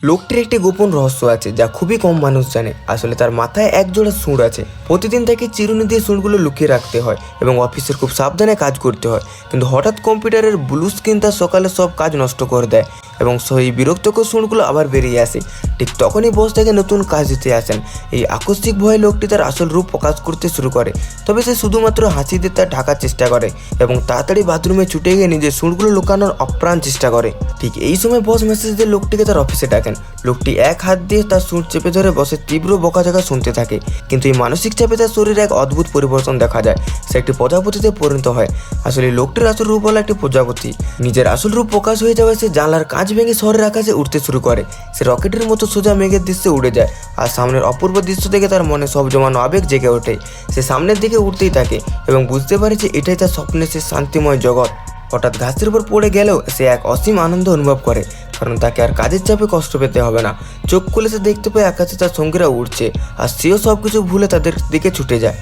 লোকটির একটি গোপন রহস্য আছে যা খুবই কম মানুষ জানে। আসলে তার মাথায় একজোড়া সুঁড় আছে। প্রতিদিন তাকে চিরুনি দিয়ে সুঁড়গুলো লুকিয়ে রাখতে হয় এবং অফিসের খুব সাবধানে কাজ করতে হয়। কিন্তু হঠাৎ কম্পিউটারের ব্লু স্ক্রিন তার সকালে সব কাজ নষ্ট করে দেয় এবং সেই বিরক্তকর সুঁড়গুলো আবার বেরিয়ে আসে। ঠিক তখনই বস তাকে নতুন কাজ দিতে আসেন। এই আকস্মিক ভয়ে লোকটি তার আসল রূপ প্রকাশ করতে শুরু করে, তবে সে শুধুমাত্র হাসি দিয়ে তা ঢাকার চেষ্টা করে এবং তাড়াতাড়ি বাথরুমে ছুটে গিয়ে নিজের সুঁড়গুলো লুকানোর আপ্রাণ চেষ্টা করে। ঠিক এই সময় বস মেসেজ দিয়ে লোকটিকে তার অফিসে ডাকেন। লোকটি এক হাত দিয়ে তার সুঁড় চেপে ধরে বসে তীব্র বকাঝকা শুনতে থাকে, কিন্তু এই মানসিক চাপে তার শরীরে এক অদ্ভুত পরিবর্তন দেখা যায়। সে একটি প্রজাপতিতে পরিণত হয়। আসলে লোকটির আসল রূপ হলো একটি প্রজাপতি। নিজের আসল রূপ প্রকাশ হয়ে যাওয়ায় সে জানলার কাঁচ ভেঙে শহরের আকাশে উঠতে শুরু করে। সে রকেটের মতো সোজা মেঘের দৃশ্যে উড়ে যায় আর সামনের অপূর্ব দৃশ্য দেখে তার মনে সব জমানো আবেগ জেগে ওঠে। সে সামনের দিকে উঠতেই থাকে এবং বুঝতে পারে যে এটাই তার স্বপ্নের সে শান্তিময় জগৎ। হঠাৎ ঘাসের উপর পড়ে গেলেও সে এক অসীম আনন্দ অনুভব করে, কারণ তাকে আর কাজের চাপে কষ্ট পেতে হবে না। চোখ খুলে সে দেখতে পায় আকাশে তার সঙ্গীরা উঠছে আর সেও সব কিছু ভুলে তাদের দিকে ছুটে যায়।